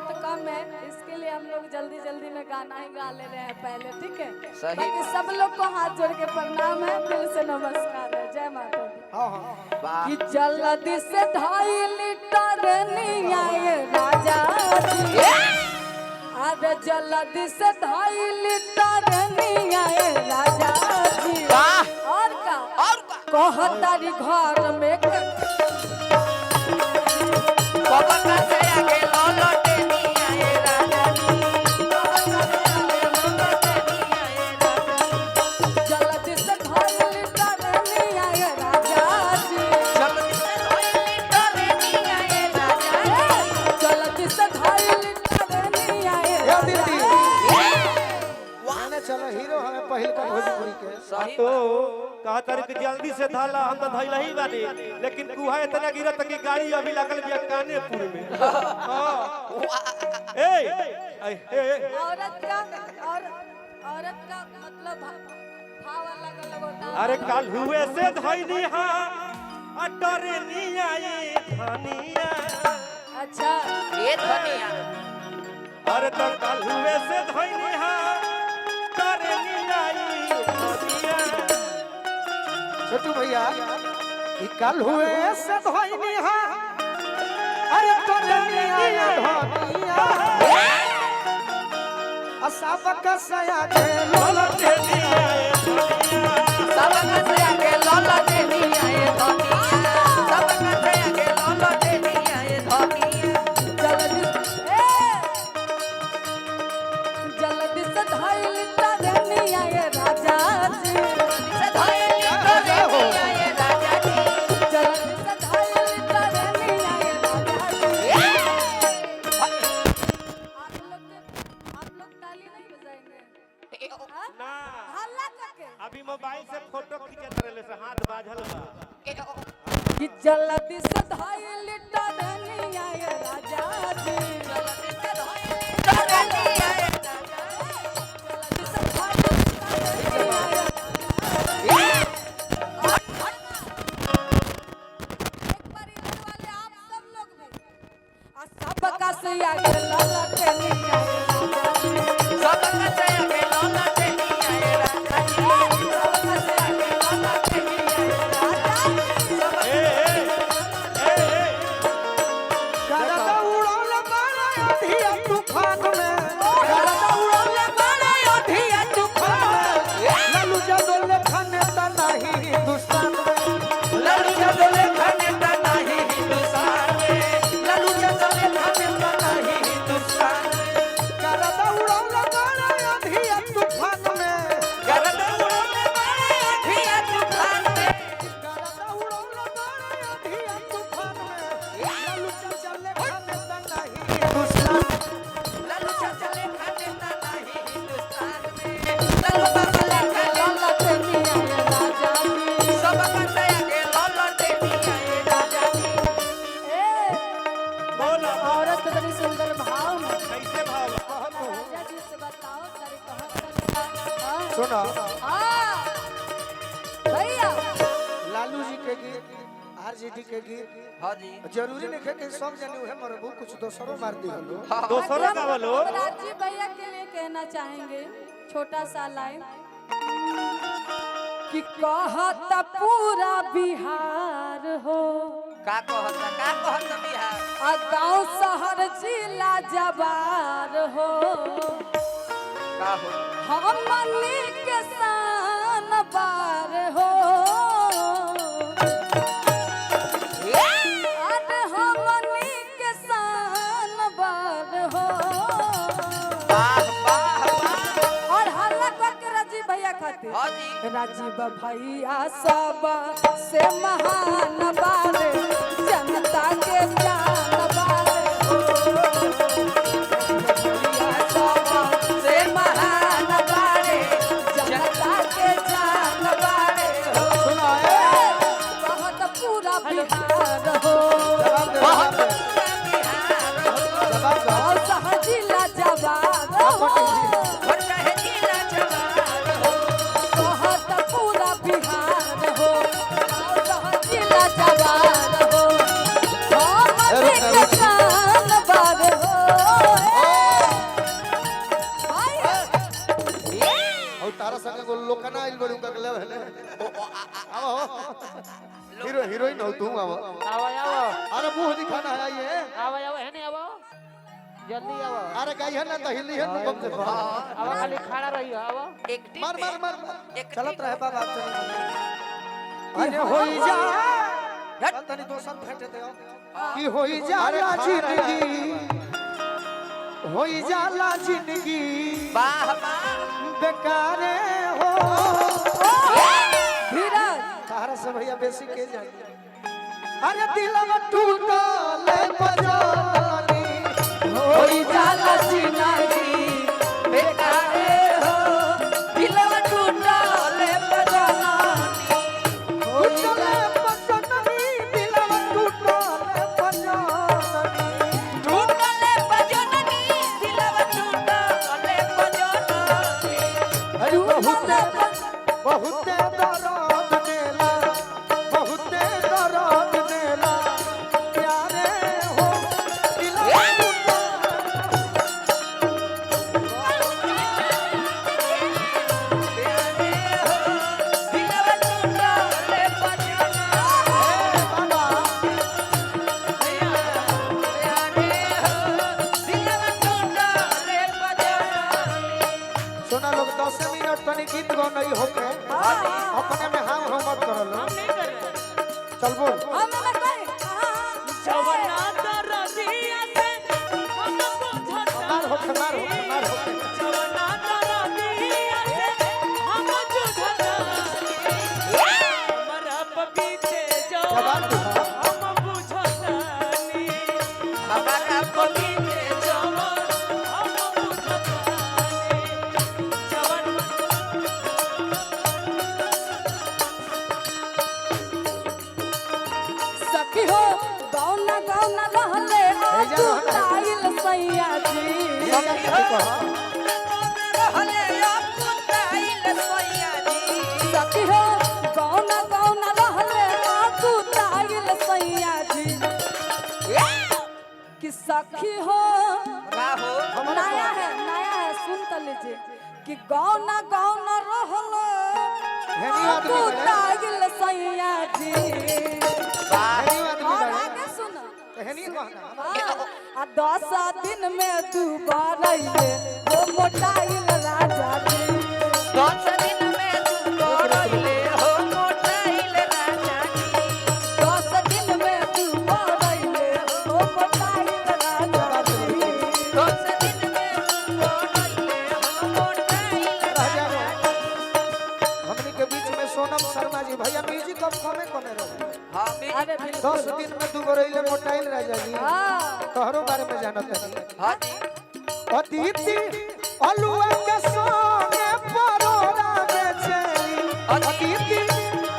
वक्त कम है, इसके लिए हम लोग जल्दी जल्दी में गाना ही गा ले रहे हैं पहले, ठीक है? सही। बाकी सब लोग को हाथ जोड़ के प्रणाम है, दिल से नमस्कार है। जय माता दी। वाह कि जल्दी से 2.5 लीटर निया ये राजा जी, अरे जल्दी से 2.5 लीटर निया ये राजा जी। वाह और का कहतारी घर में बाबा का से आगे लौटे नहीं आए राजा जल्दी से 2.5 लीटर निया ये राजा जी, जल्दी से 2.5 लीटर नहीं आए राजा जल्दी से 2.5 लीटर निया ये या दीदी राजा। माने चलो हीरो हमें पहल का भोजपुरी के सही तो कहा तारी कि जल्दी से धाला हम तो धैला ही बानी, लेकिन कुहा इतना गिरत कि गाड़ी अभी लगल बिया कानेपुर में। हां ए औरत का मतलब भाव अलग अलग होता है। अरे कल हुए से धैनी हां अटरे नी आई धनिया। अच्छा ये धनिया अरे तो कल हुए से धैनी हां अटरे नी आई धनिया। छोटू भैया ई कल हुए से धोइनी हा अरे तो दुनिया धोनिया असबक सया के लौटे नहीं आए धनिया। सब का से आगे लौटे नहीं आए धनिया सब का से आगे लौटे नहीं आए धनिया जल्दी से 2.5 लीटर निया ये राजा जी, से 2.5 लीटर नहीं आए राजा जी जल्दी से 2.5 लीटर निया ये राजा जी। आप लोग ताली नहीं बजाएंगे? हाँ? ना हल्ला करके अभी मोबाइल से फोटो खींचत रहले से हाथ बाझल बा। कि जल्दी से 2.5 लीटर निया ये राजा जी, जल्दी से 2.5 लीटर नहीं आए जल्दी से 2.5 लीटर निया ये एक बार इधर वाले आप सब लोग भी सबका से आगे ललटे निया ये राजा जी, सब का से आगे लौटे नहीं आए राजा जी सबका से आगे ललटे निया ये राजा जी। ए करदा उड़ौल मारा अधिया तूफान में करदा उड़ौल मारा अधिया तूफान में ललू जदोल खाने त नहीं हिंदुस्तान में लड़ू जदोले खाने का नहीं हिंदुस्तान में लड़ू जदोले खाने का नहीं हिंदुस्तान करदा उड़ौल मारा अधिया तूफान में करदा उड़ाने वाले अधिया तूफान में करदा उड़ौल मारा अधिया तूफान में ललू चले खाने त नहीं हिंदुस्तान लड़ू चले खाने का नहीं हिंदुस्तान में लड़ू चले खाने ललटे निया ये राजा जी। सब का से आगे लौटे नहीं आए राजा जी बोला औरत बड़ी सुंदर भाव में कैसे भाव राजा जी से बताओ तारी कहत सुनो हाँ भैया लालू जी के गीत आरजेडी के गीत हां जी जरूरी नहीं है कि सब जने उहे मरबू कुछ दोसरो मार दी हलो दोसरो का बोलो राजी भैया के लिए कहना चाहेंगे छोटा सा लाइन कि कहत पूरा बिहार हो का कहता बिहार आ गाँव शहर जिला जवार हो का हो हमनी के शान बार हो अरे हमनी के शान बार हो वाह वाह वाह और हल्ला करके राजीव भैया खातिर हां जी राजीव भैया सब से महान बारे जनता के जान बारे हो। भैया सब से महान बारे जनता के जान बारे हो। बहुत पूरा बिहार हो बहुत और सहजिला जवाब हो और चाहे जिला जवान हो बहुत पूरा बिहार हो और सहजिला जवाब हो हम किसान बार हो जल्दी आओ अरे गाय है ना दहिली है कम से कम अब खाली खड़ा रहियो आओ एक मार मार मार चलत रहे बाबा अरे होई जा तनी दोसर भेट दे की होई जाला जिंदगी होई जाला जिंदगी वाह वाह बेकारे हो धीरज तारा से भैया बेसी के जानी अरे दिलवा टूटल बजानी होई जाला जिंदगी बेकारे हो दिलवा टूटल बजानी होई टूटल बजानी दिलवा टूटल बजानी टूटले बजननी दिलवा टूटले बजननी अरे बहुत दर्द देला बहुत दर्द देला प्यारे हो दिलवा दिलवा टूटले बजननी बाबा दिलवा टूटले बजननी सुना लोग 10 मिनट तनी गीत गो नहीं होके अपने में हाँ हो मत कर लो चल बोल हमें कहे जवना दरदिया से हमको झटका मार होके मार होके मार होके जवना दरदिया से हमको झटका हमरा पपीते जवान जवान तू हम बुझतानी हमरा पपीते जवान हम बुझतानी जवान सखी हो गौना गौना रहले जा तू ताइल सैया जी रहले अपुताइल सोया जी सखी हो गौना गौना रहले तू ताइल सैया जी कि सखी हो बाहो नया है सुन तो लीजिए कि गौना गौना रहले हेनी आदमी तू बने। ताइल सैया जी हेनी आदमी और बने आगे सुनो हेनी कहना आ 10 दिन में तू बारैले वो मोटाइल राजा जी 10 दिन में तू करले हो मोटाइल राजा जी 10 दिन में तू बारैले वो मोटाइल राजा जी 10 दिन में तू करले हो मोटाइल राजा राजा हो हमनी के बीच में सोनम शर्मा जी भैया म्यूजिक कब कमे कमे रहो हां अरे बिल्कुल 10 दिन में तू गोरैले मोटाइल राजा जी हाँ तोहरो बारे में जानत नहीं हां जी अतिथि अलुआ के संगे परोरा बेचैली अतिथि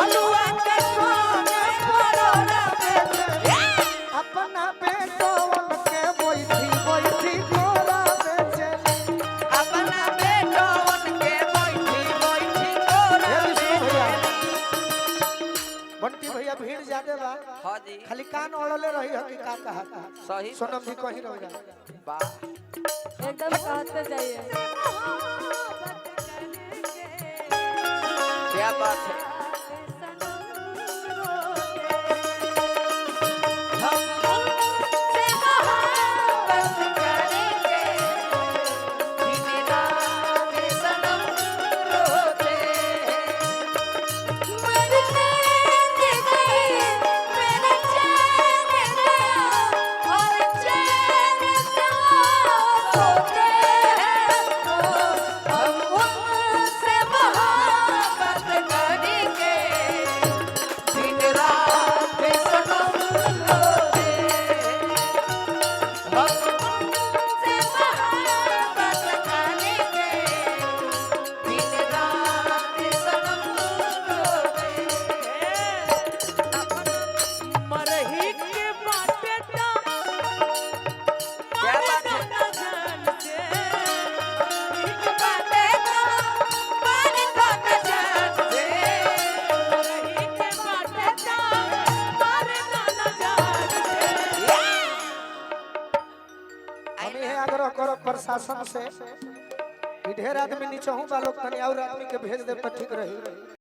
अलुआ के संगे परोरा बेचैली अपना बेटवन के बैठी बैठी गोरा बेचैली अपना बेटवन के बैठी बैठी तोरा हे विष्णु भैया बंटी भैया भीड़ ज्यादा बा हां जी खाली कान ओढ़ले रही हो कि का कहा सही सोनम जी कहीं रह वाह एकदम कहते जाइए क्या बात है प्रशासन से कि ढेर आदमी नीचे हूँ बा लोग तनी और आदमी के भेज दे तो ठीक रही